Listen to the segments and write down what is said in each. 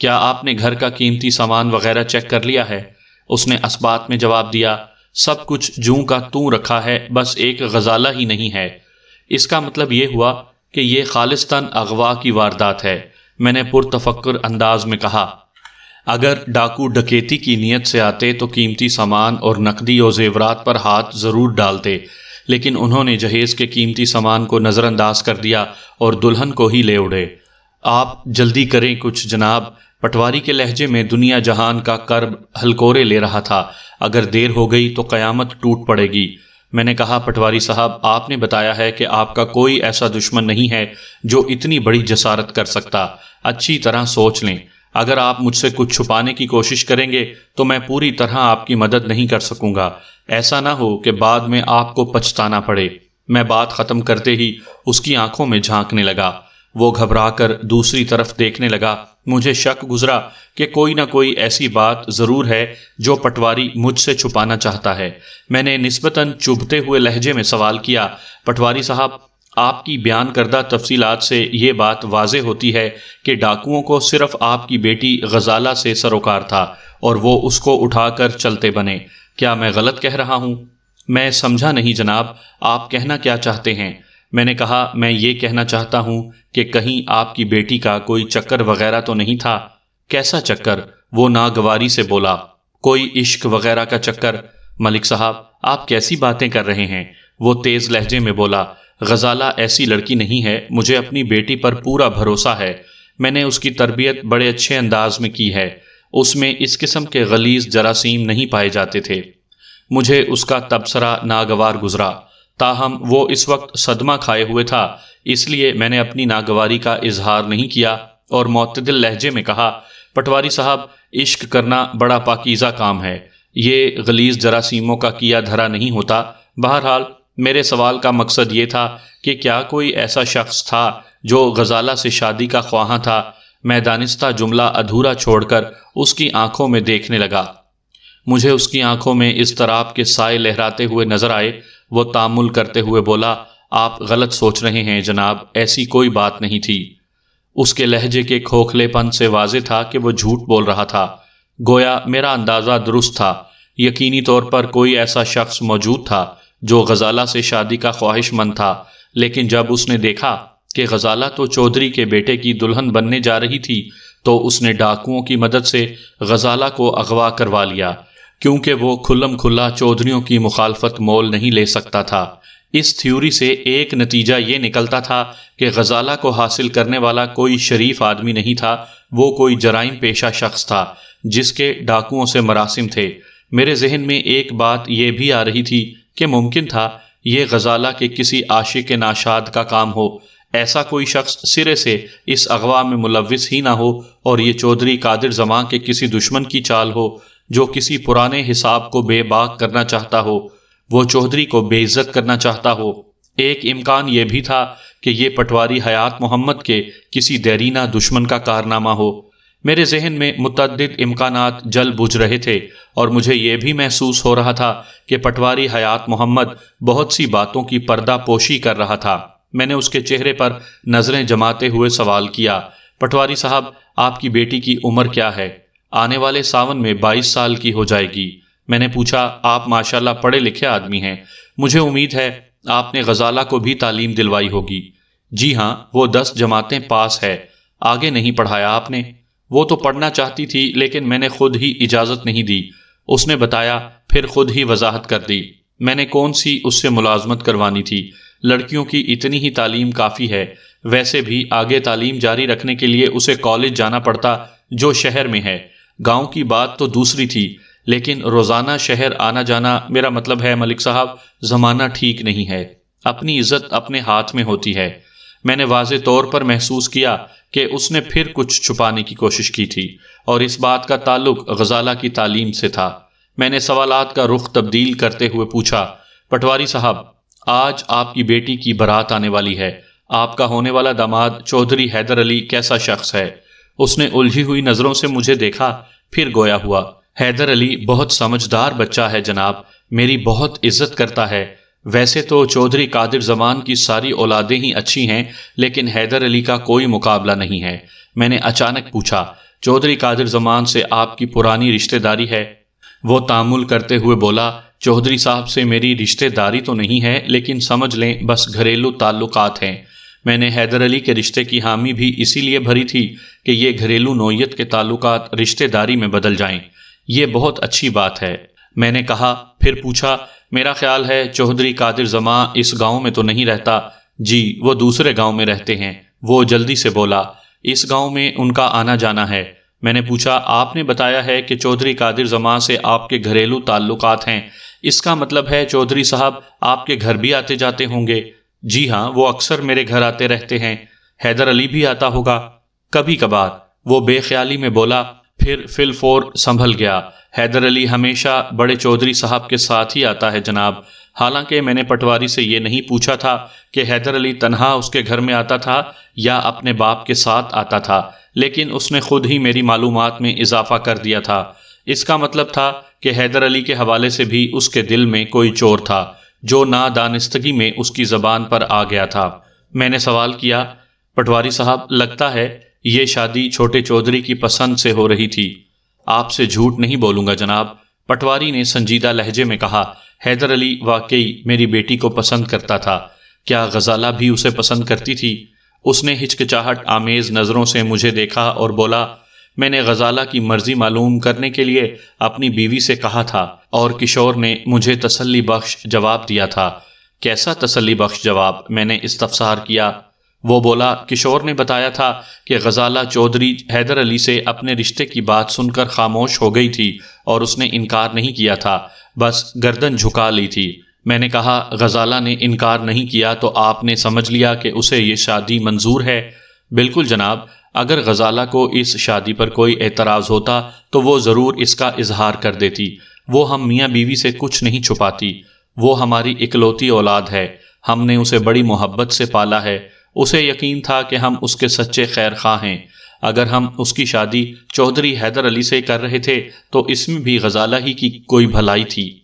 کیا آپ نے گھر کا قیمتی سامان وغیرہ چیک کر لیا ہے؟ اس نے اسبات میں جواب دیا، سب کچھ جوں کا توں رکھا ہے، بس ایک غزالہ ہی نہیں ہے۔ اس کا مطلب یہ ہوا کہ یہ خالصتاً اغوا کی واردات ہے۔ میں نے پرتفکر انداز میں کہا، اگر ڈاکو ڈکیتی کی نیت سے آتے تو قیمتی سامان اور نقدی و زیورات پر ہاتھ ضرور ڈالتے، لیکن انہوں نے جہیز کے قیمتی سامان کو نظر انداز کر دیا اور دلہن کو ہی لے اڑے۔ آپ جلدی کریں کچھ جناب، پٹواری کے لہجے میں دنیا جہان کا کرب ہلکورے لے رہا تھا، اگر دیر ہو گئی تو قیامت ٹوٹ پڑے گی۔ میں نے کہا، پٹواری صاحب، آپ نے بتایا ہے کہ آپ کا کوئی ایسا دشمن نہیں ہے جو اتنی بڑی جسارت کر سکتا۔ اچھی طرح سوچ لیں، اگر آپ مجھ سے کچھ چھپانے کی کوشش کریں گے تو میں پوری طرح آپ کی مدد نہیں کر سکوں گا۔ ایسا نہ ہو کہ بعد میں آپ کو پچھتانا پڑے۔ میں بات ختم کرتے ہی اس کی آنکھوں میں جھانکنے لگا۔ وہ گھبرا کر دوسری طرف دیکھنے لگا۔ مجھے شک گزرا کہ کوئی نہ کوئی ایسی بات ضرور ہے جو پٹواری مجھ سے چھپانا چاہتا ہے۔ میں نے نسبتاً چبھتے ہوئے لہجے میں سوال کیا، پٹواری صاحب، آپ کی بیان کردہ تفصیلات سے یہ بات واضح ہوتی ہے کہ ڈاکوؤں کو صرف آپ کی بیٹی غزالہ سے سروکار تھا اور وہ اس کو اٹھا کر چلتے بنے۔ کیا میں غلط کہہ رہا ہوں؟ میں سمجھا نہیں جناب، آپ کہنا کیا چاہتے ہیں؟ میں نے کہا، میں یہ کہنا چاہتا ہوں کہ کہیں آپ کی بیٹی کا کوئی چکر وغیرہ تو نہیں تھا؟ کیسا چکر؟ وہ ناگواری سے بولا۔ کوئی عشق وغیرہ کا چکر؟ ملک صاحب، آپ کیسی باتیں کر رہے ہیں؟ وہ تیز لہجے میں بولا، غزالہ ایسی لڑکی نہیں ہے، مجھے اپنی بیٹی پر پورا بھروسہ ہے، میں نے اس کی تربیت بڑے اچھے انداز میں کی ہے، اس میں اس قسم کے غلیظ جراثیم نہیں پائے جاتے تھے۔ مجھے اس کا تبصرہ ناگوار گزرا، تاہم وہ اس وقت صدمہ کھائے ہوئے تھا، اس لیے میں نے اپنی ناگواری کا اظہار نہیں کیا اور معتدل لہجے میں کہا، پٹواری صاحب، عشق کرنا بڑا پاکیزہ کام ہے، یہ غلیظ جراثیموں کا کیا دھرا نہیں ہوتا۔ بہرحال میرے سوال کا مقصد یہ تھا کہ کیا کوئی ایسا شخص تھا جو غزالہ سے شادی کا خواہاں تھا؟ میں دانستہ جملہ ادھورا چھوڑ کر اس کی آنکھوں میں دیکھنے لگا۔ مجھے اس کی آنکھوں میں اضطراب کے سائے لہراتے ہوئے نظر آئے۔ وہ تامل کرتے ہوئے بولا، آپ غلط سوچ رہے ہیں جناب، ایسی کوئی بات نہیں تھی۔ اس کے لہجے کے کھوکھلے پن سے واضح تھا کہ وہ جھوٹ بول رہا تھا۔ گویا میرا اندازہ درست تھا، یقینی طور پر کوئی ایسا شخص موجود تھا جو غزالہ سے شادی کا خواہش مند تھا، لیکن جب اس نے دیکھا کہ غزالہ تو چودھری کے بیٹے کی دلہن بننے جا رہی تھی تو اس نے ڈاکوؤں کی مدد سے غزالہ کو اغوا کروا لیا، کیونکہ وہ کھلم کھلا چودھریوں کی مخالفت مول نہیں لے سکتا تھا۔ اس تھیوری سے ایک نتیجہ یہ نکلتا تھا کہ غزالہ کو حاصل کرنے والا کوئی شریف آدمی نہیں تھا، وہ کوئی جرائم پیشہ شخص تھا جس کے ڈاکوؤں سے مراسم تھے۔ میرے ذہن میں ایک بات یہ بھی آ رہی تھی کہ ممکن تھا یہ غزالہ کے کسی عاشق ناشاد کا کام ہو، ایسا کوئی شخص سرے سے اس اغوا میں ملوث ہی نہ ہو، اور یہ چودھری قادر زماں کے کسی دشمن کی چال ہو جو کسی پرانے حساب کو بے باک کرنا چاہتا ہو، وہ چودھری کو بے عزت کرنا چاہتا ہو۔ ایک امکان یہ بھی تھا کہ یہ پٹواری حیات محمد کے کسی دیرینہ دشمن کا کارنامہ ہو۔ میرے ذہن میں متعدد امکانات جل بجھ رہے تھے، اور مجھے یہ بھی محسوس ہو رہا تھا کہ پٹواری حیات محمد بہت سی باتوں کی پردہ پوشی کر رہا تھا۔ میں نے اس کے چہرے پر نظریں جماتے ہوئے سوال کیا، پٹواری صاحب، آپ کی بیٹی کی عمر کیا ہے؟ آنے والے ساون میں 22 سال کی ہو جائے گی۔ میں نے پوچھا، آپ ماشاءاللہ پڑھے لکھے آدمی ہیں، مجھے امید ہے آپ نے غزالہ کو بھی تعلیم دلوائی ہوگی۔ جی ہاں، وہ 10 جماعتیں پاس ہے۔ آگے نہیں پڑھایا آپ نے؟ وہ تو پڑھنا چاہتی تھی لیکن میں نے خود ہی اجازت نہیں دی، اس نے بتایا، پھر خود ہی وضاحت کر دی۔ میں نے کون سی اس سے ملازمت کروانی تھی، لڑکیوں کی اتنی ہی تعلیم کافی ہے، ویسے بھی آگے تعلیم جاری رکھنے کے لیے اسے کالج جانا پڑتا جو شہر میں ہے، گاؤں کی بات تو دوسری تھی، لیکن روزانہ شہر آنا جانا، میرا مطلب ہے ملک صاحب، زمانہ ٹھیک نہیں ہے، اپنی عزت اپنے ہاتھ میں ہوتی ہے۔ میں نے واضح طور پر محسوس کیا کہ اس نے پھر کچھ چھپانے کی کوشش کی تھی، اور اس بات کا تعلق غزالہ کی تعلیم سے تھا۔ میں نے سوالات کا رخ تبدیل کرتے ہوئے پوچھا، پٹواری صاحب، آج آپ کی بیٹی کی بارات آنے والی ہے، آپ کا ہونے والا داماد چودھری حیدر علی کیسا شخص ہے؟ اس نے الجھی ہوئی نظروں سے مجھے دیکھا، پھر گویا ہوا، حیدر علی بہت سمجھدار بچہ ہے جناب، میری بہت عزت کرتا ہے۔ ویسے تو چودھری قادر زمان کی ساری اولادیں ہی اچھی ہیں، لیکن حیدر علی کا کوئی مقابلہ نہیں ہے۔ میں نے اچانک پوچھا، چودھری قادر زمان سے آپ کی پرانی رشتہ داری ہے؟ وہ تامل کرتے ہوئے بولا، چودھری صاحب سے میری رشتہ داری تو نہیں ہے، لیکن سمجھ لیں بس گھریلو تعلقات ہیں۔ میں نے حیدر علی کے رشتے کی حامی بھی اسی لیے بھری تھی کہ یہ گھریلو نوعیت کے تعلقات رشتہ داری میں بدل جائیں۔ یہ بہت اچھی بات ہے، میں نے کہا۔ پھر پوچھا، میرا خیال ہے چودھری قادر زماں اس گاؤں میں تو نہیں رہتا؟ جی، وہ دوسرے گاؤں میں رہتے ہیں۔ وہ جلدی سے بولا، اس گاؤں میں ان کا آنا جانا ہے؟ میں نے پوچھا، آپ نے بتایا ہے کہ چودھری قادر زماں سے آپ کے گھریلو تعلقات ہیں، اس کا مطلب ہے چودھری صاحب آپ کے گھر بھی آتے جاتے ہوں گے؟ جی ہاں، وہ اکثر میرے گھر آتے رہتے ہیں۔ حیدر علی بھی آتا ہوگا؟ کبھی کبھار، وہ بے خیالی میں بولا۔ پھر فی الفور سنبھل گیا، حیدر علی ہمیشہ بڑے چودھری صاحب کے ساتھ ہی آتا ہے جناب۔ حالانکہ میں نے پٹواری سے یہ نہیں پوچھا تھا کہ حیدر علی تنہا اس کے گھر میں آتا تھا یا اپنے باپ کے ساتھ آتا تھا، لیکن اس نے خود ہی میری معلومات میں اضافہ کر دیا تھا۔ اس کا مطلب تھا کہ حیدر علی کے حوالے سے بھی اس کے دل میں کوئی چور تھا جو نادانستگی میں اس کی زبان پر آ گیا تھا۔ میں نے سوال کیا، پٹواری صاحب لگتا ہے یہ شادی چھوٹے چودھری کی پسند سے ہو رہی تھی؟ آپ سے جھوٹ نہیں بولوں گا جناب، پٹواری نے سنجیدہ لہجے میں کہا۔ حیدر علی واقعی میری بیٹی کو پسند کرتا تھا۔ کیا غزالہ بھی اسے پسند کرتی تھی؟ اس نے ہچکچاہٹ آمیز نظروں سے مجھے دیکھا اور بولا، میں نے غزالہ کی مرضی معلوم کرنے کے لیے اپنی بیوی سے کہا تھا اور کشور نے مجھے تسلی بخش جواب دیا تھا۔ کیسا تسلی بخش جواب؟ میں نے استفسار کیا۔ وہ بولا، کشور نے بتایا تھا کہ غزالہ چودھری حیدر علی سے اپنے رشتے کی بات سن کر خاموش ہو گئی تھی اور اس نے انکار نہیں کیا تھا، بس گردن جھکا لی تھی۔ میں نے کہا، غزالہ نے انکار نہیں کیا تو آپ نے سمجھ لیا کہ اسے یہ شادی منظور ہے؟ بالکل جناب، اگر غزالہ کو اس شادی پر کوئی اعتراض ہوتا تو وہ ضرور اس کا اظہار کر دیتی۔ وہ ہم میاں بیوی سے کچھ نہیں چھپاتی، وہ ہماری اکلوتی اولاد ہے، ہم نے اسے بڑی محبت سے پالا ہے۔ اسے یقین تھا کہ ہم اس کے سچے خیر خواہ ہیں۔ اگر ہم اس کی شادی چودھری حیدر علی سے کر رہے تھے تو اس میں بھی غزالہ ہی کی کوئی بھلائی تھی۔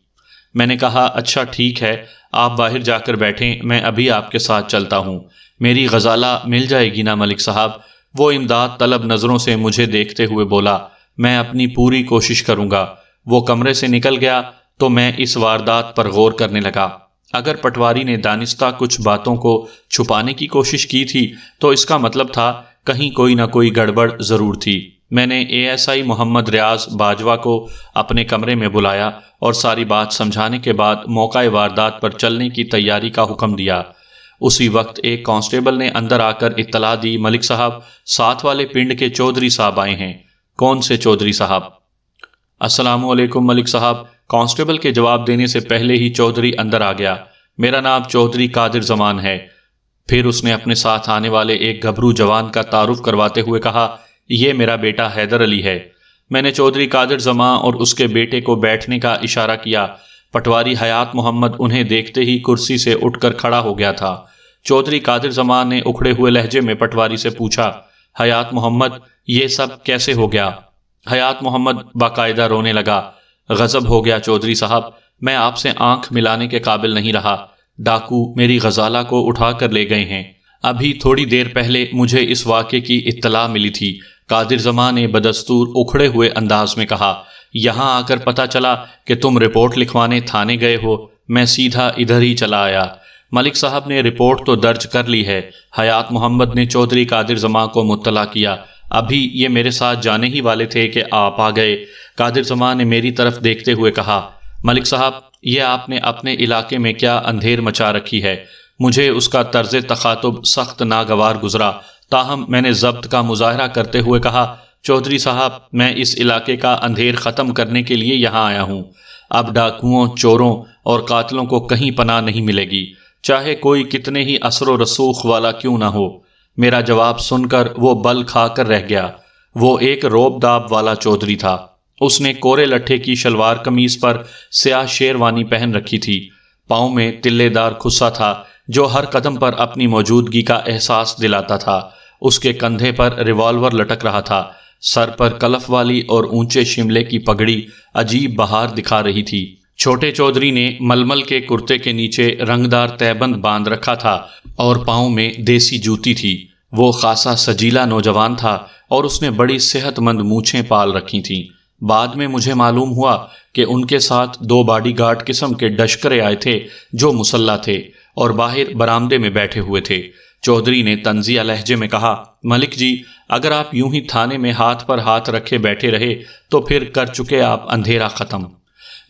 میں نے کہا، اچھا ٹھیک ہے، آپ باہر جا کر بیٹھیں، میں ابھی آپ کے ساتھ چلتا ہوں۔ میری غزالہ مل جائے گی نا ملک صاحب؟ وہ امداد طلب نظروں سے مجھے دیکھتے ہوئے بولا، میں اپنی پوری کوشش کروں گا۔ وہ کمرے سے نکل گیا تو میں اس واردات پر غور کرنے لگا۔ اگر پٹواری نے دانستہ کچھ باتوں کو چھپانے کی کوشش کی تھی تو اس کا مطلب تھا کہیں کوئی نہ کوئی گڑبڑ ضرور تھی۔ میں نے ASI محمد ریاض باجوہ کو اپنے کمرے میں بلایا اور ساری بات سمجھانے کے بعد موقع واردات پر چلنے کی تیاری کا حکم دیا۔ اسی وقت ایک کانسٹیبل نے اندر آ کر اطلاع دی، ملک صاحب، ساتھ والے پنڈ کے چودھری صاحب آئے ہیں۔ کون سے چودھری صاحب؟ السلام علیکم ملک صاحب۔ کانسٹیبل کے جواب دینے سے پہلے ہی چودھری اندر آ گیا۔ میرا نام چودھری قادر زمان ہے۔ پھر اس نے اپنے ساتھ آنے والے ایک گھبرو جوان کا تعارف کرواتے ہوئے کہا، یہ میرا بیٹا حیدر علی ہے۔ میں نے چودھری قادر زمان اور اس کے بیٹے کو بیٹھنے کا اشارہ کیا۔ پٹواری حیات محمد انہیں دیکھتے ہی کرسی سے اٹھ کر کھڑا ہو گیا تھا۔ چودھری قادر زمان نے اکھڑے ہوئے لہجے میں پٹواری سے پوچھا، حیات محمد، یہ سب کیسے ہو گیا؟ حیات محمد باقاعدہ رونے لگا۔ غضب ہو گیا چودھری صاحب، میں آپ سے آنکھ ملانے کے قابل نہیں رہا۔ ڈاکو میری غزالہ کو اٹھا کر لے گئے ہیں۔ ابھی تھوڑی دیر پہلے مجھے اس واقعے کی اطلاع ملی تھی۔ قادر زمان نے بدستور اکھڑے ہوئے انداز میں کہا، یہاں آ کر پتہ چلا کہ تم رپورٹ لکھوانے تھانے گئے ہو، میں سیدھا ادھر ہی چلا آیا۔ ملک صاحب نے رپورٹ تو درج کر لی ہے۔ حیات محمد نے چودھری قادر زمان کو مطلع کیا۔ ابھی یہ میرے ساتھ جانے ہی والے تھے کہ آپ آ گئے۔ قادر زمان نے میری طرف دیکھتے ہوئے کہا، ملک صاحب، یہ آپ نے اپنے علاقے میں کیا اندھیر مچا رکھی ہے؟ مجھے اس کا طرز تخاطب سخت ناگوار گزرا، تاہم میں نے ضبط کا مظاہرہ کرتے ہوئے کہا، چودھری صاحب، میں اس علاقے کا اندھیر ختم کرنے کے لیے یہاں آیا ہوں۔ اب ڈاکوؤں، چوروں اور قاتلوں کو کہیں پناہ نہیں ملے گی، چاہے کوئی کتنے ہی اثر و رسوخ والا کیوں نہ ہو۔ میرا جواب سن کر وہ بل کھا کر رہ گیا۔ وہ ایک روب داب والا چودھری تھا۔ اس نے کورے لٹھے کی شلوار قمیض پر سیاہ شیروانی پہن رکھی تھی۔ پاؤں میں تلے دار کھسا تھا جو ہر قدم پر اپنی موجودگی کا احساس دلاتا تھا۔ اس کے کندھے پر ریوالور لٹک رہا تھا۔ سر پر کلف والی اور اونچے شملے کی پگڑی عجیب بہار دکھا رہی تھی۔ چھوٹے چودھری نے ململ کے کرتے کے نیچے رنگدار تہبند باندھ رکھا تھا اور پاؤں میں دیسی جوتی تھی۔ وہ خاصا سجیلا نوجوان تھا اور اس نے بڑی صحت مند مونچھیں پال رکھی تھیں۔ بعد میں مجھے معلوم ہوا کہ ان کے ساتھ 2 باڈی گارڈ قسم کے ڈشکرے آئے تھے جو مسلح تھے اور باہر برآمدے میں بیٹھے ہوئے تھے۔ چودھری نے طنزیہ لہجے میں کہا، ملک جی، اگر آپ یوں ہی تھانے میں ہاتھ پر ہاتھ رکھے بیٹھے رہے تو پھر کر چکے آپ اندھیرا ختم۔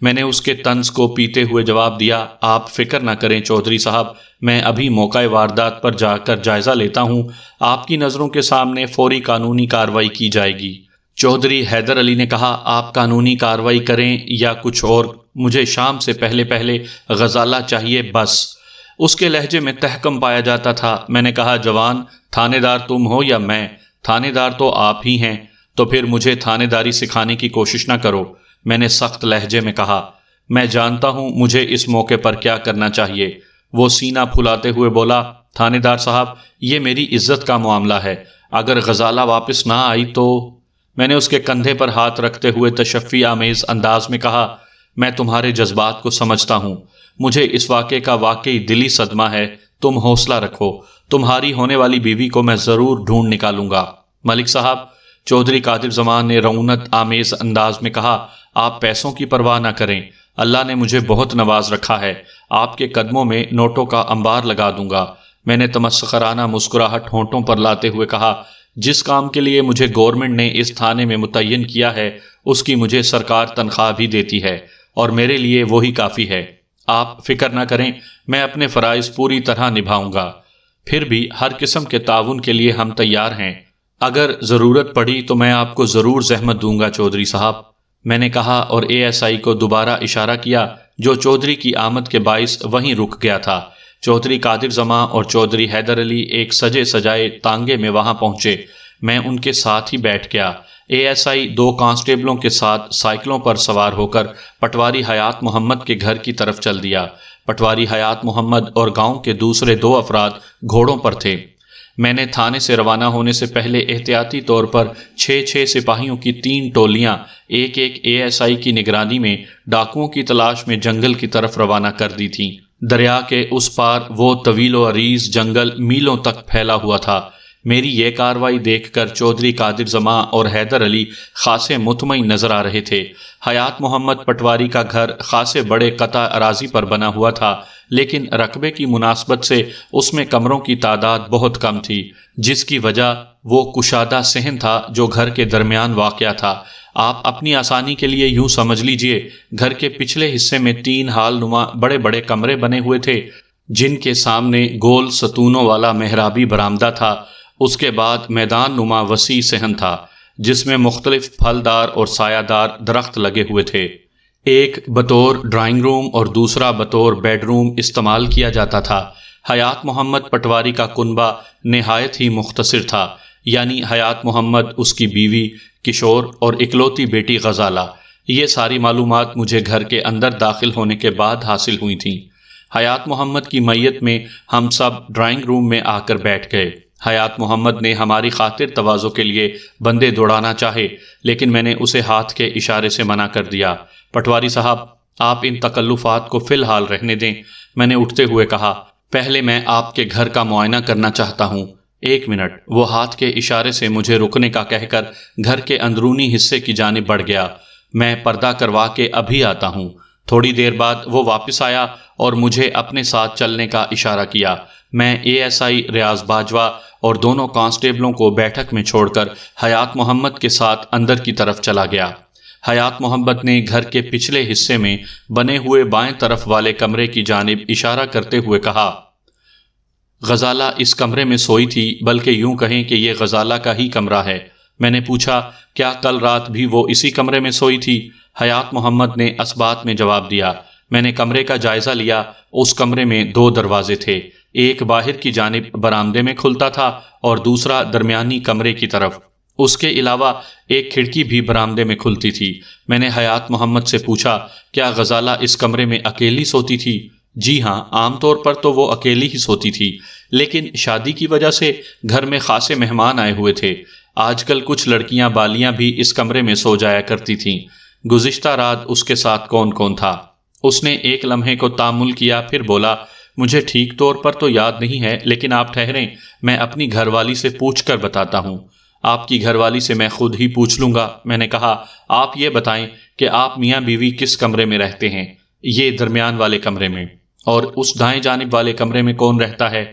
میں نے اس کے طنز کو پیتے ہوئے جواب دیا، آپ فکر نہ کریں چودھری صاحب، میں ابھی موقع واردات پر جا کر جائزہ لیتا ہوں، آپ کی نظروں کے سامنے فوری قانونی کارروائی کی جائے گی۔ چودھری حیدر علی نے کہا، آپ قانونی کارروائی کریں یا کچھ اور، مجھے شام سے پہلے غزالہ چاہیے بس۔ اس کے لہجے میں تحکم پایا جاتا تھا۔ میں نے کہا، جوان، تھانے دار تم ہو یا میں؟ تھانے دار تو آپ ہی ہیں، تو پھر مجھے تھانے داری سکھانے کی کوشش نہ کرو۔ میں نے سخت لہجے میں کہا، میں جانتا ہوں مجھے اس موقع پر کیا کرنا چاہیے۔ وہ سینہ پھلاتے ہوئے بولا، تھانے دار صاحب، یہ میری عزت کا معاملہ ہے، اگر غزالہ واپس نہ آئی تو؟ میں نے اس کے کندھے پر ہاتھ رکھتے ہوئے تشفی آمیز انداز میں کہا، میں تمہارے جذبات کو سمجھتا ہوں، مجھے اس واقعے کا واقعی دلی صدمہ ہے، تم حوصلہ رکھو، تمہاری ہونے والی بیوی کو میں ضرور ڈھونڈ نکالوں گا۔ ملک صاحب، چودھری قادر زمان نے رعونت آمیز انداز میں کہا، آپ پیسوں کی پرواہ نہ کریں، اللہ نے مجھے بہت نواز رکھا ہے، آپ کے قدموں میں نوٹوں کا انبار لگا دوں گا۔ میں نے تمسخرانہ مسکراہٹ ہونٹوں پر لاتے ہوئے کہا، جس کام کے لیے مجھے گورنمنٹ نے اس تھانے میں متعین کیا ہے اس کی مجھے سرکار تنخواہ بھی دیتی ہے اور میرے لیے وہی کافی ہے۔ آپ فکر نہ کریں، میں اپنے فرائض پوری طرح نبھاؤں گا۔ پھر بھی ہر قسم کے تعاون کے لیے ہم تیار ہیں، اگر ضرورت پڑی تو میں آپ کو ضرور زحمت دوں گا چودھری صاحب، میں نے کہا اور اے ایس آئی کو دوبارہ اشارہ کیا جو چودھری کی آمد کے باعث وہیں رک گیا تھا۔ چودھری قادر زماں اور چودھری حیدر علی ایک سجے سجائے تانگے میں وہاں پہنچے۔ میں ان کے ساتھ ہی بیٹھ گیا۔ اے ایس آئی 2 کانسٹیبلوں کے ساتھ سائیکلوں پر سوار ہو کر پٹواری حیات محمد کے گھر کی طرف چل دیا۔ پٹواری حیات محمد اور گاؤں کے دوسرے 2 افراد گھوڑوں پر تھے۔ میں نے تھانے سے روانہ ہونے سے پہلے احتیاطی طور پر 6 سپاہیوں کی 3 ٹولیاں ایک اے ایس آئی کی نگرانی میں ڈاکوؤں کی تلاش میں جنگل کی طرف روانہ کر دی تھیں۔ دریا کے اس پار وہ طویل و عریض جنگل میلوں تک پھیلا ہوا تھا۔ میری یہ کارروائی دیکھ کر چودھری قادر زماں اور حیدر علی خاصے مطمئن نظر آ رہے تھے۔ حیات محمد پٹواری کا گھر خاصے بڑے قطع اراضی پر بنا ہوا تھا، لیکن رقبے کی مناسبت سے اس میں کمروں کی تعداد بہت کم تھی، جس کی وجہ وہ کشادہ صحن تھا جو گھر کے درمیان واقع تھا۔ آپ اپنی آسانی کے لیے یوں سمجھ لیجئے، گھر کے پچھلے حصے میں 3 ہال نما بڑے بڑے کمرے بنے ہوئے تھے، جن کے سامنے گول ستونوں والا محرابی برآمدہ تھا۔ اس کے بعد میدان نما وسیع صحن تھا، جس میں مختلف پھلدار اور سایہ دار درخت لگے ہوئے تھے۔ ایک بطور ڈرائنگ روم اور دوسرا بطور بیڈ روم استعمال کیا جاتا تھا۔ حیات محمد پٹواری کا کنبہ نہایت ہی مختصر تھا، یعنی حیات محمد، اس کی بیوی کشور اور اکلوتی بیٹی غزالہ۔ یہ ساری معلومات مجھے گھر کے اندر داخل ہونے کے بعد حاصل ہوئی تھیں۔ حیات محمد کی میت میں ہم سب ڈرائنگ روم میں آ کر بیٹھ گئے۔ حیات محمد نے ہماری خاطر تواضع کے لیے بندے دوڑانا چاہے، لیکن میں نے اسے ہاتھ کے اشارے سے منع کر دیا۔ پٹواری صاحب، آپ ان تکلفات کو فی الحال رہنے دیں، میں نے اٹھتے ہوئے کہا۔ پہلے میں آپ کے گھر کا معائنہ کرنا چاہتا ہوں۔ 1 منٹ، وہ ہاتھ کے اشارے سے مجھے رکنے کا کہہ کر گھر کے اندرونی حصے کی جانب بڑھ گیا۔ میں پردہ کروا کے ابھی آتا ہوں۔ تھوڑی دیر بعد وہ واپس آیا اور مجھے اپنے ساتھ چلنے کا اشارہ کیا۔ میں اے ایس آئی ریاض باجوہ اور دونوں کانسٹیبلوں کو بیٹھک میں چھوڑ کر حیات محمد کے ساتھ اندر کی طرف چلا گیا۔ حیات محمد نے گھر کے پچھلے حصے میں بنے ہوئے بائیں طرف والے کمرے کی جانب اشارہ کرتے ہوئے کہا، غزالہ اس کمرے میں سوئی تھی، بلکہ یوں کہیں کہ یہ غزالہ کا ہی کمرہ ہے۔ میں نے پوچھا، کیا کل رات بھی وہ اسی کمرے میں سوئی تھی؟ حیات محمد نے اثبات میں جواب دیا۔ میں نے کمرے کا جائزہ لیا۔ اس کمرے میں 2 دروازے تھے، ایک باہر کی جانب برآمدے میں کھلتا تھا اور دوسرا درمیانی کمرے کی طرف۔ اس کے علاوہ ایک کھڑکی بھی برآمدے میں کھلتی تھی۔ میں نے حیات محمد سے پوچھا، کیا غزالہ اس کمرے میں اکیلی سوتی تھی؟ جی ہاں، عام طور پر تو وہ اکیلی ہی سوتی تھی، لیکن شادی کی وجہ سے گھر میں خاصے مہمان آئے ہوئے تھے۔ آج کل کچھ لڑکیاں بالیاں بھی اس کمرے میں سو جایا کرتی تھیں۔ گزشتہ رات اس کے ساتھ کون کون تھا؟ اس نے ایک لمحے کو تامل کیا، پھر بولا، مجھے ٹھیک طور پر تو یاد نہیں ہے، لیکن آپ ٹھہریں، میں اپنی گھر والی سے پوچھ کر بتاتا ہوں۔ آپ کی گھر والی سے میں خود ہی پوچھ لوں گا۔ میں نے کہا، آپ یہ بتائیں کہ آپ میاں بیوی کس کمرے میں رہتے ہیں؟ یہ درمیان والے کمرے میں۔ اور اس دائیں جانب والے کمرے میں کون رہتا ہے؟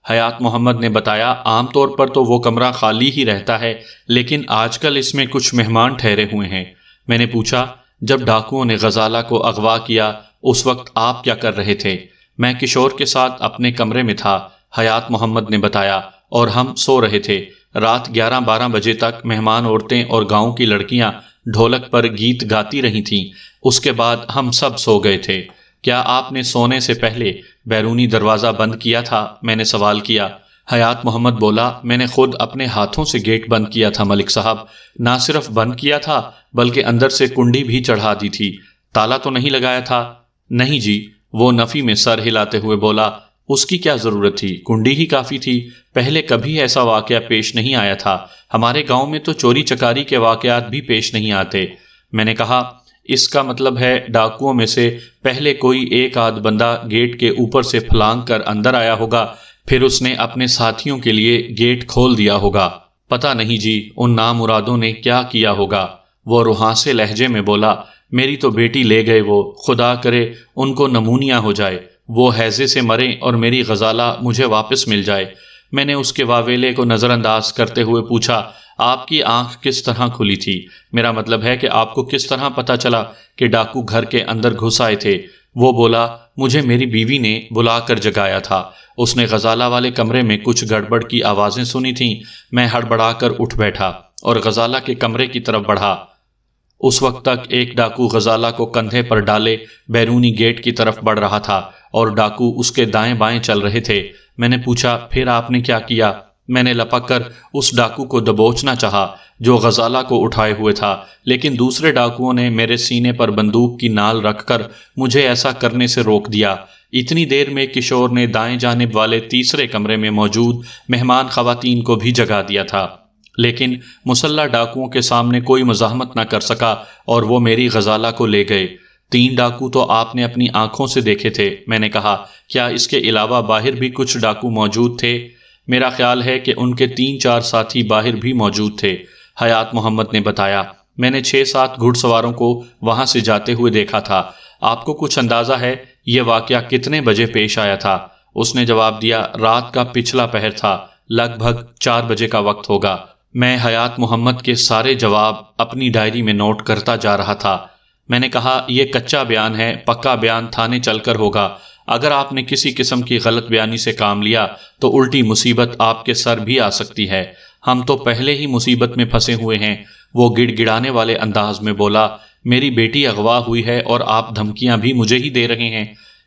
حیات محمد نے بتایا، عام طور پر تو وہ کمرہ خالی ہی رہتا ہے، لیکن آج کل اس میں کچھ مہمان ٹھہرے ہوئے ہیں۔ میں نے پوچھا، جب ڈاکوؤں نے غزالہ کو اغوا کیا اس وقت آپ کیا کر رہے تھے؟ میں کشور کے ساتھ اپنے کمرے میں تھا، حیات محمد نے بتایا، اور ہم سو رہے تھے۔ رات 11-12 بجے تک مہمان عورتیں اور گاؤں کی لڑکیاں ڈھولک پر گیت گاتی رہی تھیں۔ اس کے بعد ہم سب سو گئے تھے۔ کیا آپ نے سونے سے پہلے بیرونی دروازہ بند کیا تھا؟ میں نے سوال کیا۔ حیات محمد بولا، میں نے خود اپنے ہاتھوں سے گیٹ بند کیا تھا ملک صاحب۔ نہ صرف بند کیا تھا بلکہ اندر سے کنڈی بھی چڑھا دی تھی۔ تالا تو نہیں لگایا تھا؟ نہیں جی، وہ نفی میں سر ہلاتے ہوئے بولا، اس کی کیا ضرورت تھی، کنڈی ہی کافی تھی۔ پہلے کبھی ایسا واقعہ پیش نہیں آیا تھا، ہمارے گاؤں میں تو چوری چکاری کے واقعات بھی پیش نہیں آتے۔ میں نے کہا، اس کا مطلب ہے ڈاکوؤں میں سے پہلے کوئی ایک آدھ بندہ گیٹ کے اوپر سے پھلانگ کر اندر آیا ہوگا، پھر اس نے اپنے ساتھیوں کے لیے گیٹ کھول دیا ہوگا۔ پتہ نہیں جی، ان نامرادوں نے کیا کیا ہوگا۔ وہ روحانسے لہجے میں بولا، میری تو بیٹی لے گئے وہ، خدا کرے ان کو نمونیا ہو جائے، وہ ہیضے سے مریں اور میری غزالہ مجھے واپس مل جائے۔ میں نے اس کے واویلے کو نظر انداز کرتے ہوئے پوچھا، آپ کی آنکھ کس طرح کھلی تھی؟ میرا مطلب ہے کہ آپ کو کس طرح پتہ چلا کہ ڈاکو گھر کے اندر گھس آئے تھے؟ وہ بولا، مجھے میری بیوی نے بلا کر جگایا تھا، اس نے غزالہ والے کمرے میں کچھ گڑبڑ کی آوازیں سنی تھیں۔ میں ہڑبڑا کر اٹھ بیٹھا اور غزالہ کے کمرے کی طرف بڑھا۔ اس وقت تک ایک ڈاکو غزالہ کو کندھے پر ڈالے بیرونی گیٹ کی طرف بڑھ رہا تھا اور ڈاکو اس کے دائیں بائیں چل رہے تھے۔ میں نے پوچھا، پھر آپ نے کیا کیا؟ میں نے لپک کر اس ڈاکو کو دبوچنا چاہا جو غزالہ کو اٹھائے ہوئے تھا، لیکن دوسرے ڈاکوؤں نے میرے سینے پر بندوق کی نال رکھ کر مجھے ایسا کرنے سے روک دیا۔ اتنی دیر میں کشور نے دائیں جانب والے تیسرے کمرے میں موجود مہمان خواتین کو بھی جگا دیا تھا، لیکن مسلح ڈاکوؤں کے سامنے کوئی مزاحمت نہ کر سکا اور وہ میری غزالہ کو لے گئے۔ 3 ڈاکو تو آپ نے اپنی آنکھوں سے دیکھے تھے۔ میں نے کہا، کیا اس کے علاوہ باہر بھی کچھ ڈاکو موجود تھے؟ میرا خیال ہے کہ ان کے 3-4 ساتھی باہر بھی موجود تھے، حیات محمد نے بتایا۔ میں نے 6-7 گھڑ سواروں کو وہاں سے جاتے ہوئے دیکھا تھا۔ آپ کو کچھ اندازہ ہے یہ واقعہ کتنے بجے پیش آیا تھا؟ اس نے جواب دیا، رات کا پچھلا پہر تھا، لگ بھگ 4 بجے کا وقت ہوگا۔ میں حیات محمد کے سارے جواب اپنی ڈائری میں نوٹ کرتا جا رہا تھا۔ میں نے کہا، یہ کچا بیان ہے، پکا بیان تھانے چل کر ہوگا۔ اگر آپ نے کسی قسم کی غلط بیانی سے کام لیا تو الٹی مصیبت آپ کے سر بھی آ سکتی ہے۔ ہم تو پہلے ہی مصیبت میں پھنسے ہوئے ہیں۔ وہ گڑ گڑانے والے انداز میں بولا، میری بیٹی اغوا ہوئی ہے اور آپ دھمکیاں بھی مجھے ہی دے رہے ہیں۔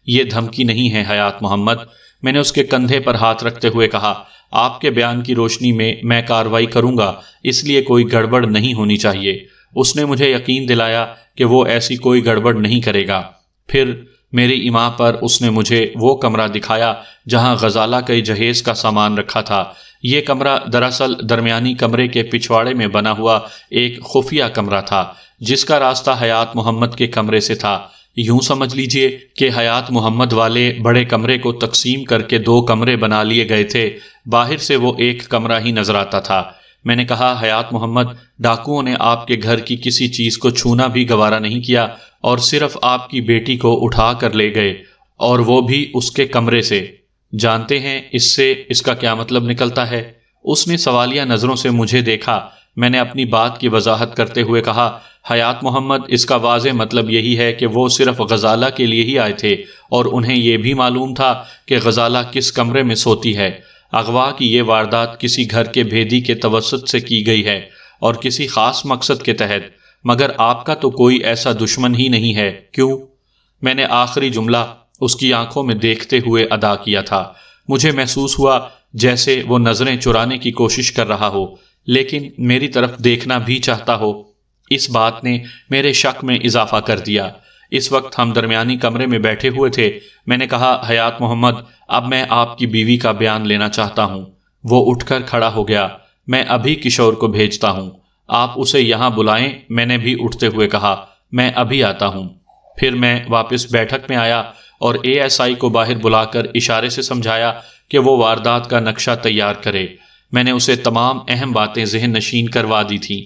یہ دھمکی نہیں ہے حیات محمد، میں نے اس کے کندھے پر ہاتھ رکھتے ہوئے کہا، آپ کے بیان کی روشنی میں کارروائی کروں گا، اس لیے کوئی گڑبڑ نہیں ہونی چاہیے۔ اس نے مجھے یقین دلایا کہ وہ ایسی کوئی گڑبڑ نہیں کرے گا۔ پھر میری ایما پر اس نے مجھے وہ کمرہ دکھایا جہاں غزالہ کے جہیز کا سامان رکھا تھا۔ یہ کمرہ دراصل درمیانی کمرے کے پچھواڑے میں بنا ہوا ایک خفیہ کمرہ تھا جس کا راستہ حیات محمد کے کمرے سے تھا۔ یوں سمجھ لیجئے کہ حیات محمد والے بڑے کمرے کو تقسیم کر کے 2 کمرے بنا لیے گئے تھے، باہر سے وہ ایک کمرہ ہی نظر آتا تھا۔ میں نے کہا، حیات محمد، ڈاکوؤں نے آپ کے گھر کی کسی چیز کو چھونا بھی گوارا نہیں کیا اور صرف آپ کی بیٹی کو اٹھا کر لے گئے، اور وہ بھی اس کے کمرے سے۔ جانتے ہیں اس کا کیا مطلب نکلتا ہے؟ اس نے سوالیہ نظروں سے مجھے دیکھا۔ میں نے اپنی بات کی وضاحت کرتے ہوئے کہا، حیات محمد، اس کا واضح مطلب یہی ہے کہ وہ صرف غزالہ کے لیے ہی آئے تھے اور انہیں یہ بھی معلوم تھا کہ غزالہ کس کمرے میں سوتی ہے۔ اغوا کی یہ واردات کسی گھر کے بھیدی کے توسط سے کی گئی ہے اور کسی خاص مقصد کے تحت، مگر آپ کا تو کوئی ایسا دشمن ہی نہیں ہے، کیوں؟ میں نے آخری جملہ اس کی آنکھوں میں دیکھتے ہوئے ادا کیا تھا۔ مجھے محسوس ہوا جیسے وہ نظریں چرانے کی کوشش کر رہا ہو، لیکن میری طرف دیکھنا بھی چاہتا ہو۔ اس بات نے میرے شک میں اضافہ کر دیا۔ اس وقت ہم درمیانی کمرے میں بیٹھے ہوئے تھے۔ میں نے کہا، حیات محمد، اب میں آپ کی بیوی کا بیان لینا چاہتا ہوں۔ وہ اٹھ کر کھڑا ہو گیا۔ میں ابھی کشور کو بھیجتا ہوں، آپ اسے یہاں بلائیں۔ میں نے بھی اٹھتے ہوئے کہا، میں ابھی آتا ہوں۔ پھر میں واپس بیٹھک میں آیا اور ASI کو باہر بلا کر اشارے سے سمجھایا کہ وہ واردات کا نقشہ تیار کرے۔ میں نے اسے تمام اہم باتیں ذہن نشین کروا دی تھیں۔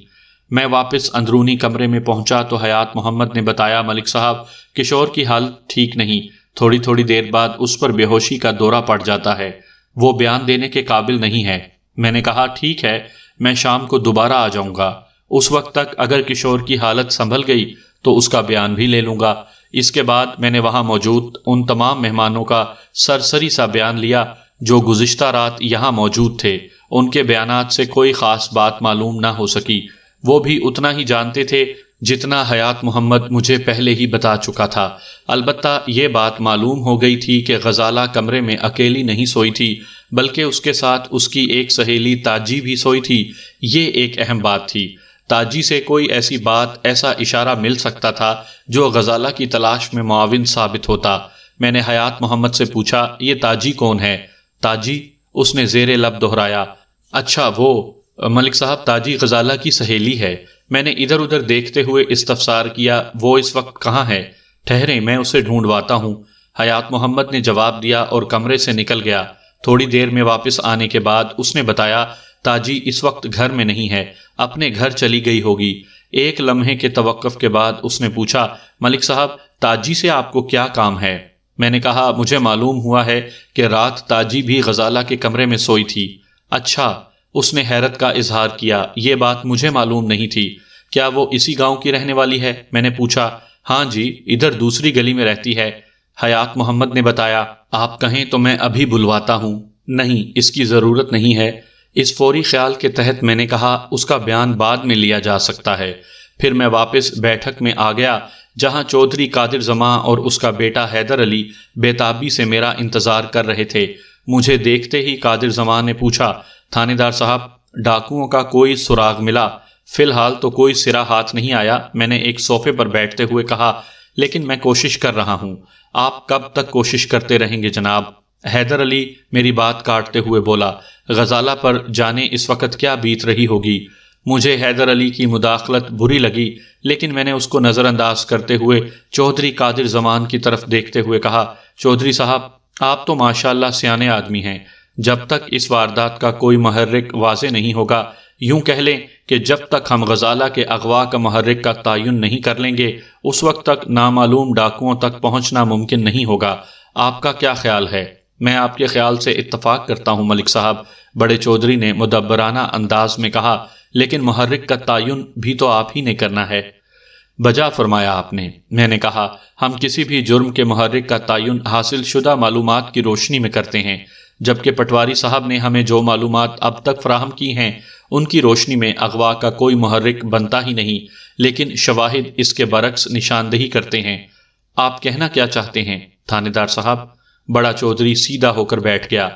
میں واپس اندرونی کمرے میں پہنچا تو حیات محمد نے بتایا، ملک صاحب کشور کی حالت ٹھیک نہیں، تھوڑی تھوڑی دیر بعد اس پر بے ہوشی کا دورہ پڑ جاتا ہے، وہ بیان دینے کے قابل نہیں ہے۔ میں نے کہا ٹھیک ہے، میں شام کو دوبارہ آ جاؤں گا، اس وقت تک اگر کشور کی حالت سنبھل گئی تو اس کا بیان بھی لے لوں گا۔ اس کے بعد میں نے وہاں موجود ان تمام مہمانوں کا سرسری سا بیان لیا جو گزشتہ رات یہاں موجود تھے۔ ان کے بیانات سے کوئی خاص بات معلوم نہ ہو سکی، وہ بھی اتنا ہی جانتے تھے جتنا حیات محمد مجھے پہلے ہی بتا چکا تھا۔ البتہ یہ بات معلوم ہو گئی تھی کہ غزالہ کمرے میں اکیلی نہیں سوئی تھی، بلکہ اس کے ساتھ اس کی ایک سہیلی تاجی بھی سوئی تھی۔ یہ ایک اہم بات تھی۔ تاجی سے کوئی ایسی بات، ایسا اشارہ مل سکتا تھا جو غزالہ کی تلاش میں معاون ثابت ہوتا۔ میں نے حیات محمد سے پوچھا، یہ تاجی کون ہے؟ تاجی؟ اس نے زیر لب دہرایا۔ اچھا وہ ملک صاحب، تاجی غزالہ کی سہیلی ہے۔ میں نے ادھر ادھر دیکھتے ہوئے استفسار کیا، وہ اس وقت کہاں ہے؟ ٹھہریں، میں اسے ڈھونڈواتا ہوں، حیات محمد نے جواب دیا اور کمرے سے نکل گیا۔ تھوڑی دیر میں واپس آنے کے بعد اس نے بتایا، تاجی اس وقت گھر میں نہیں ہے، اپنے گھر چلی گئی ہوگی۔ ایک لمحے کے توقف کے بعد اس نے پوچھا، ملک صاحب تاجی سے آپ کو کیا کام ہے؟ میں نے کہا، مجھے معلوم ہوا ہے کہ رات تاجی بھی غزالہ کے کمرے میں سوئی تھی۔ اچھا، اس نے حیرت کا اظہار کیا، یہ بات مجھے معلوم نہیں تھی۔ کیا وہ اسی گاؤں کی رہنے والی ہے؟ میں نے پوچھا۔ ہاں جی، ادھر دوسری گلی میں رہتی ہے، حیات محمد نے بتایا۔ آپ کہیں تو میں ابھی بلواتا ہوں۔ نہیں، اس کی ضرورت نہیں ہے۔ اس فوری خیال کے تحت میں نے کہا، اس کا بیان بعد میں لیا جا سکتا ہے۔ پھر میں واپس بیٹھک میں آ گیا جہاں چودھری قادر زماں اور اس کا بیٹا حیدر علی بے تابی سے میرا انتظار کر رہے تھے۔ مجھے دیکھتے ہی قادر زماں نے پوچھا، تھانے دار صاحب ڈاکوؤں کا کوئی سراغ ملا؟ فی الحال تو کوئی سرا ہاتھ نہیں آیا، میں نے ایک صوفے پر بیٹھتے ہوئے کہا، لیکن میں کوشش کر رہا ہوں۔ آپ کب تک کوشش کرتے رہیں گے جناب؟ حیدر علی میری بات کاٹتے ہوئے بولا، غزالہ پر جانے اس وقت کیا بیت رہی ہوگی۔ مجھے حیدر علی کی مداخلت بری لگی، لیکن میں نے اس کو نظر انداز کرتے ہوئے چودھری قادر زمان کی طرف دیکھتے ہوئے کہا، چودھری صاحب آپ تو ماشاءاللہ سیانے آدمی ہیں، جب تک اس واردات کا کوئی محرک واضح نہیں ہوگا، یوں کہہ لیں کہ جب تک ہم غزالہ کے اغوا کا محرک کا تعین نہیں کر لیں گے، اس وقت تک نامعلوم ڈاکوؤں تک پہنچنا ممکن نہیں ہوگا۔ آپ کا کیا خیال ہے؟ میں آپ کے خیال سے اتفاق کرتا ہوں ملک صاحب، بڑے چودھری نے مدبرانہ انداز میں کہا، لیکن محرک کا تعین بھی تو آپ ہی نے کرنا ہے۔ بجا فرمایا آپ نے۔ میں نے کہا، ہم کسی بھی جرم کے محرک کا تعین حاصل شدہ معلومات کی روشنی میں کرتے ہیں، جبکہ پٹواری صاحب نے ہمیں جو معلومات اب تک فراہم کی ہیں ان کی روشنی میں اغوا کا کوئی محرک بنتا ہی نہیں، لیکن شواہد اس کے برعکس نشاندہی کرتے ہیں۔ آپ کہنا کیا چاہتے ہیں تھانے دار صاحب؟ بڑا چودھری سیدھا ہو کر بیٹھ گیا۔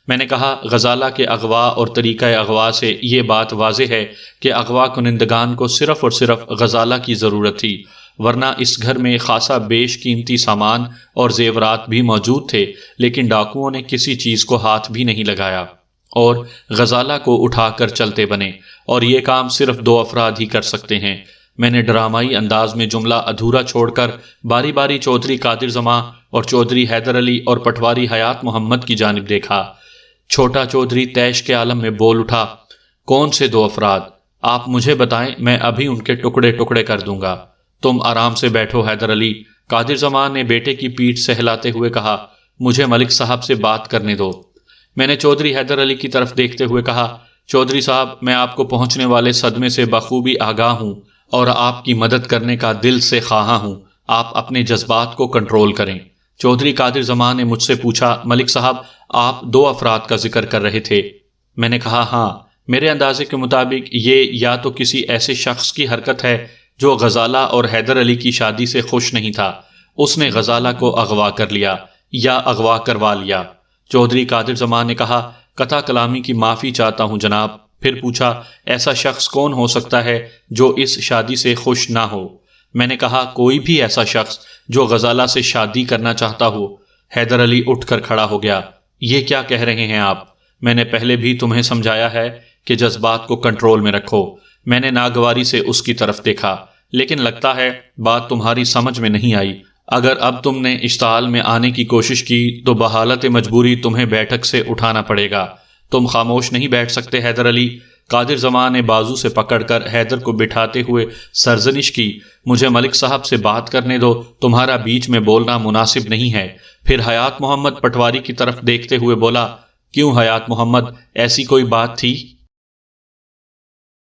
میں نے کہا، غزالہ کے اغوا اور طریقہ اغوا سے یہ بات واضح ہے کہ اغوا کنندگان کو صرف اور صرف غزالہ کی ضرورت تھی، ورنہ اس گھر میں خاصا بیش قیمتی سامان اور زیورات بھی موجود تھے، لیکن ڈاکوؤں نے کسی چیز کو ہاتھ بھی نہیں لگایا اور غزالہ کو اٹھا کر چلتے بنے، اور یہ کام صرف 2 افراد ہی کر سکتے ہیں۔ میں نے ڈرامائی انداز میں جملہ ادھورا چھوڑ کر باری باری چودھری قادر زماں اور چودھری حیدر علی اور پٹواری حیات محمد کی جانب دیکھا۔ چھوٹا چودھری طیش کے عالم میں بول اٹھا، کون سے 2 افراد؟ آپ مجھے بتائیں، میں ابھی ان کے ٹکڑے ٹکڑے کر دوں گا۔ تم آرام سے بیٹھو حیدر علی، قادر زمان نے بیٹے کی پیٹھ سہلاتے ہوئے کہا، مجھے ملک صاحب سے بات کرنے دو۔ میں نے چودھری حیدر علی کی طرف دیکھتے ہوئے کہا، چودھری صاحب میں آپ کو پہنچنے والے صدمے سے بخوبی آگاہ ہوں اور آپ کی مدد کرنے کا دل سے خواہاں ہوں، آپ اپنے جذبات کو کنٹرول کریں۔ چودھری قادر زمان نے مجھ سے پوچھا، ملک صاحب آپ 2 افراد کا ذکر کر رہے تھے۔ میں نے کہا، ہاں، میرے اندازے کے مطابق یہ یا تو کسی ایسے شخص کی حرکت ہے جو غزالہ اور حیدر علی کی شادی سے خوش نہیں تھا، اس نے غزالہ کو اغوا کر لیا یا اغوا کروا لیا۔ چودھری قادر زمان نے کہا، قطع کلامی کی معافی چاہتا ہوں جناب۔ پھر پوچھا، ایسا شخص کون ہو سکتا ہے جو اس شادی سے خوش نہ ہو؟ میں نے کہا، کوئی بھی ایسا شخص جو غزالہ سے شادی کرنا چاہتا ہو۔ حیدر علی اٹھ کر کھڑا ہو گیا۔ یہ کیا کہہ رہے ہیں آپ؟ میں نے پہلے بھی تمہیں سمجھایا ہے کہ جذبات کو کنٹرول میں رکھو۔ میں نے ناگواری سے اس کی طرف دیکھا، لیکن لگتا ہے بات تمہاری سمجھ میں نہیں آئی۔ اگر اب تم نے اشتعال میں آنے کی کوشش کی تو بحالت مجبوری تمہیں بیٹھک سے اٹھانا پڑے گا۔ تم خاموش نہیں بیٹھ سکتے حیدر علی۔ قادر زمان نے بازو سے پکڑ کر حیدر کو بٹھاتے ہوئے سرزنش کی، مجھے ملک صاحب سے بات کرنے دو، تمہارا بیچ میں بولنا مناسب نہیں ہے۔ پھر حیات محمد پٹواری کی طرف دیکھتے ہوئے بولا، کیوں حیات محمد، ایسی کوئی بات تھی؟